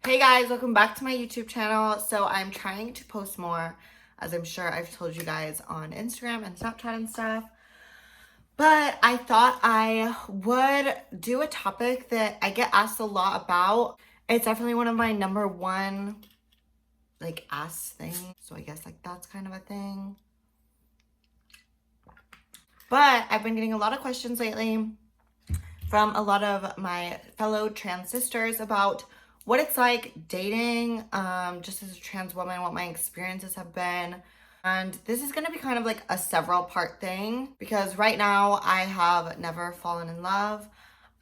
Hey guys, welcome back to my YouTube channel. So I'm trying to post more, as I'm sure I've told you guys on Instagram and Snapchat and stuff. But I thought I would do a topic that I get asked a lot about. It's definitely one of my number one, asked things. So I guess, that's kind of a thing. But I've been getting a lot of questions lately from a lot of my fellow trans sisters about what it's like dating, just as a trans woman, what my experiences have been. And this is gonna be kind of like a several part thing because right now I have never fallen in love.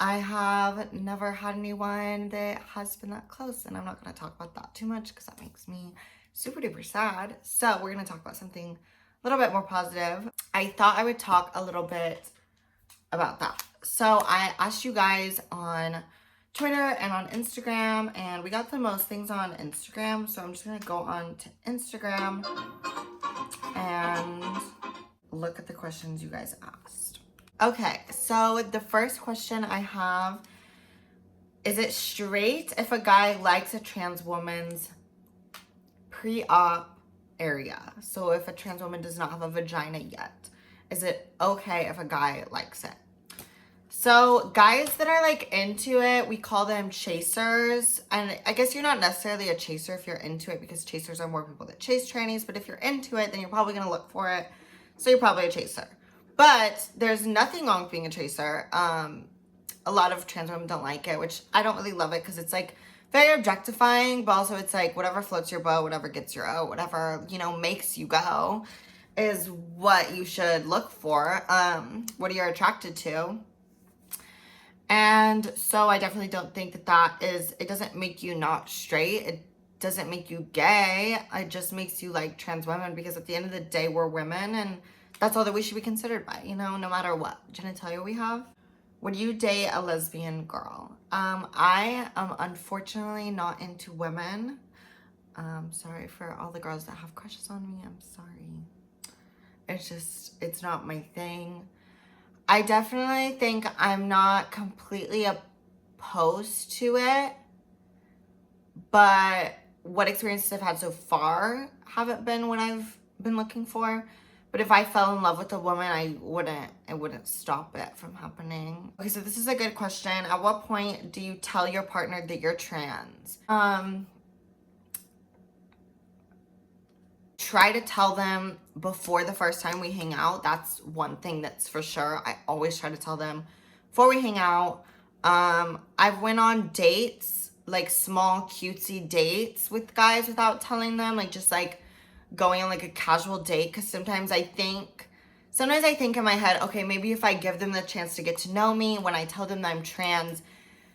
I have never had anyone that has been that close, and I'm not gonna talk about that too much because that makes me super duper sad. So we're gonna talk about something a little bit more positive. I thought I would talk a little bit about that. So I asked you guys on Twitter and on Instagram, and we got the most things on Instagram. So I'm just gonna go on to Instagram and look at the questions you guys asked. Okay, so the first question I have, is it straight if a guy likes a trans woman's pre-op area? So if a trans woman does not have a vagina yet, is it okay if a guy likes it? So guys that are into it, we call them chasers. And I guess you're not necessarily a chaser if you're into it, because chasers are more people that chase trannies. But if you're into it, then you're probably going to look for it. So you're probably a chaser. But there's nothing wrong with being a chaser. A lot of trans women don't like it, which I don't really love it because it's very objectifying. But also it's whatever floats your boat, whatever gets your oat, whatever, makes you go is what you should look for. What you're attracted to. And so I definitely don't think that it doesn't make you not straight. It doesn't make you gay. It just makes you like trans women, because at the end of the day, we're women, and that's all that we should be considered by, no matter what genitalia we have. Would you date a lesbian girl? I am unfortunately not into women. Sorry for all the girls that have crushes on me. I'm sorry. It's not my thing. I definitely think I'm not completely opposed to it, but what experiences I've had so far haven't been what I've been looking for. But if I fell in love with a woman, it wouldn't stop it from happening. Okay, so this is a good question. At what point do you tell your partner that you're trans? Try to tell them before the first time we hang out. That's one thing that's for sure. I always try to tell them before we hang out. I've went on dates, small cutesy dates with guys without telling them, just going on a casual date, because sometimes I think in my head, okay, maybe if I give them the chance to get to know me, when I tell them that I'm trans,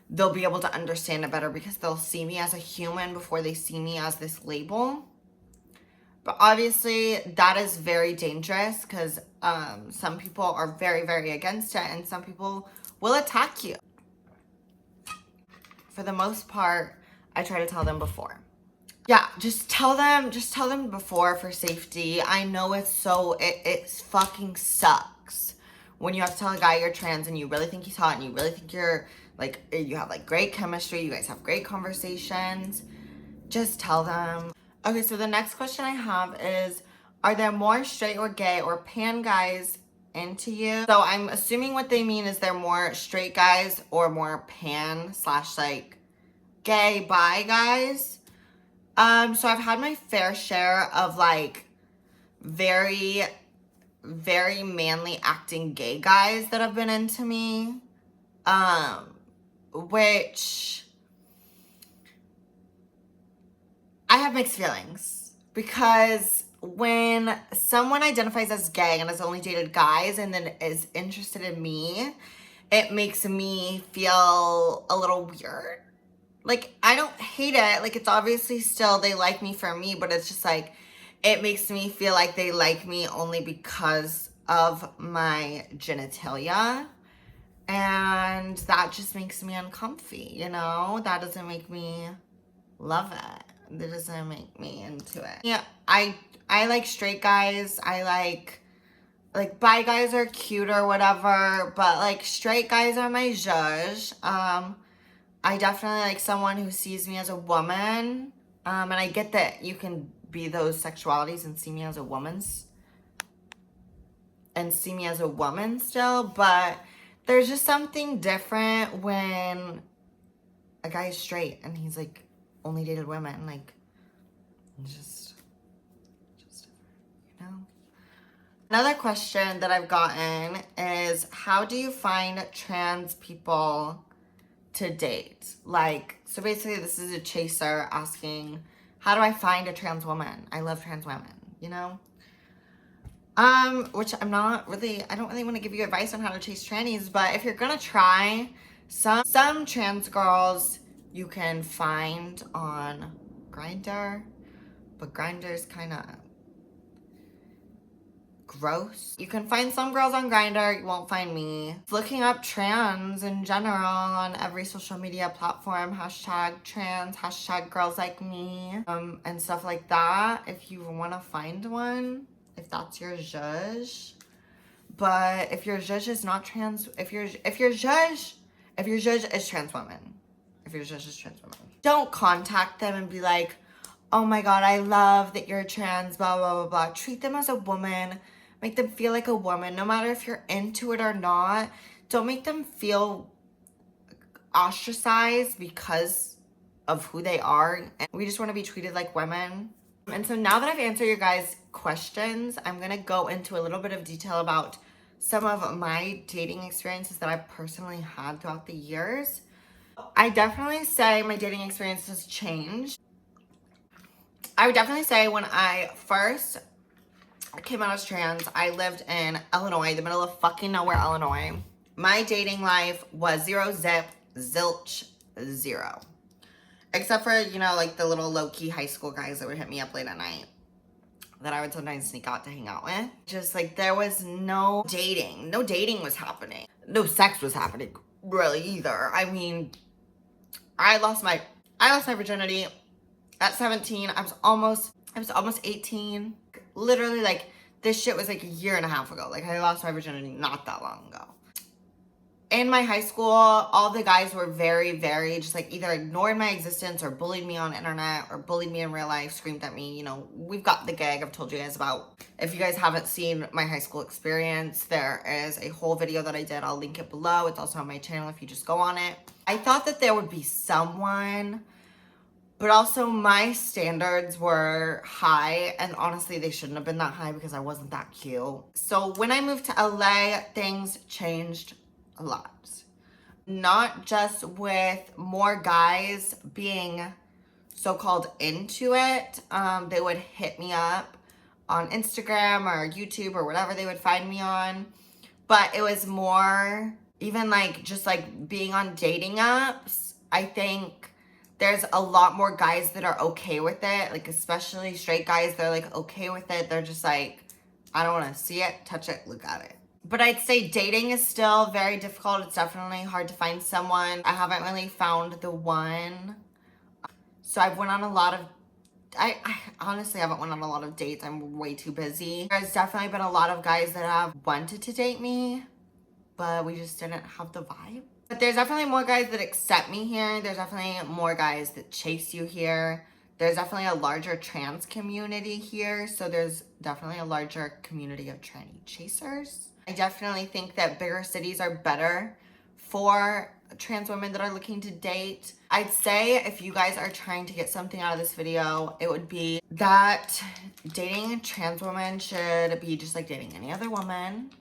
they'll be able to understand it better, because they'll see me as a human before they see me as this label. But obviously that is very dangerous, because some people are very, very against it, and some people will attack you. For the most part, I try to tell them before. Yeah, just tell them before for safety. I know it fucking sucks when you have to tell a guy you're trans and you really think he's hot and you really think you're you have great chemistry, you guys have great conversations. Just tell them. Okay, so the next question I have is, are there more straight or gay or pan guys into you? So I'm assuming what they mean is they're more straight guys or more pan / gay bi guys. So I've had my fair share of very, very manly acting gay guys that have been into me. Which I have mixed feelings, because when someone identifies as gay and has only dated guys and then is interested in me, it makes me feel a little weird. I don't hate it. It's obviously still, they like me for me, but it's just it makes me feel like they like me only because of my genitalia. And that just makes me uncomfy, That doesn't make me love it. That doesn't make me into it. Yeah, I like straight guys. I like bi guys are cute or whatever, but straight guys are my zhuzh. I definitely like someone who sees me as a woman. And I get that you can be those sexualities and see me as a woman still, but there's just something different when a guy is straight and he's like only dated women. Like, just you know. Another question that I've gotten is, how do you find trans people to date? Like, so basically this is a chaser asking, how do I find a trans woman? I love trans women, you know? Which I don't really want to give you advice on how to chase trannies, but if you're gonna try, some trans girls you can find on Grindr, but Grindr's kind of gross. You can find some girls on Grindr, you won't find me. Looking up trans in general on every social media platform, hashtag trans, hashtag girls like me, and stuff like that, if you want to find one, if that's your zhuzh. But if your zhuzh is not trans, if your zhuzh is trans woman, don't contact them and be like, oh my god, I love that you're trans, blah, blah, blah, blah. Treat them as a woman. Make them feel like a woman, no matter if you're into it or not. Don't make them feel ostracized because of who they are. And we just want to be treated like women. And so now that I've answered your guys' questions, I'm going to go into a little bit of detail about some of my dating experiences that I've personally had throughout the years. I definitely say my dating experience has changed. I would definitely say when I first came out as trans, I lived in Illinois, the middle of fucking nowhere, Illinois. My dating life was zero zip, zilch, zero. Except for, you know, like the little low-key high school guys that would hit me up late at night that I would sometimes sneak out to hang out with. Just like there was no dating. No dating was happening. No sex was happening really either. I mean, I lost my virginity at 17. I was almost 18. Literally, like, this shit was like a year and a half ago. Like, I lost my virginity not that long ago. In my high school, all the guys were very, very just like either ignored my existence or bullied me on internet or bullied me in real life, screamed at me. You know, we've got the gag I've told you guys about. If you guys haven't seen my high school experience, there is a whole video that I did. I'll link it below. It's also on my channel if you just go on it. I thought that there would be someone, but also my standards were high, and honestly, they shouldn't have been that high because I wasn't that cute. So when I moved to LA, things changed a lot. Not just with more guys being so-called into it. They would hit me up on Instagram or YouTube or whatever they would find me on. But it was more even like just like being on dating apps. I think there's a lot more guys that are okay with it, like especially straight guys. They're like okay with it. They're just like, I don't want to see it, touch it, look at it. But I'd say dating is still very difficult. It's definitely hard to find someone. I haven't really found the one. So I've went on a lot of, I honestly haven't went on a lot of dates. I'm way too busy. There's definitely been a lot of guys that have wanted to date me, but we just didn't have the vibe. But there's definitely more guys that accept me here. There's definitely more guys that chase you here. There's definitely a larger trans community here. So there's definitely a larger community of tranny chasers. I definitely think that bigger cities are better for trans women that are looking to date. I'd say if you guys are trying to get something out of this video, it would be that dating a trans woman should be just like dating any other woman.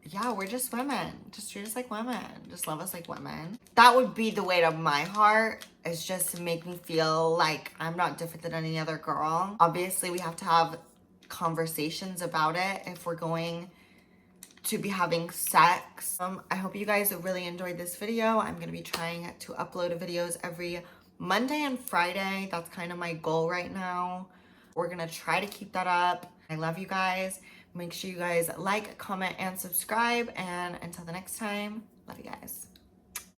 Yeah, we're just women. Just treat us like women. Just love us like women. That would be the weight of my heart, is just to make me feel like I'm not different than any other girl. Obviously, we have to have conversations about it if we're going to be having sex. I hope you guys really enjoyed this video. I'm going to be trying to upload videos every Monday and Friday. That's kind of my goal right now. We're going to try to keep that up. I love you guys. Make sure you guys like, comment, and subscribe. And until the next time, love you guys.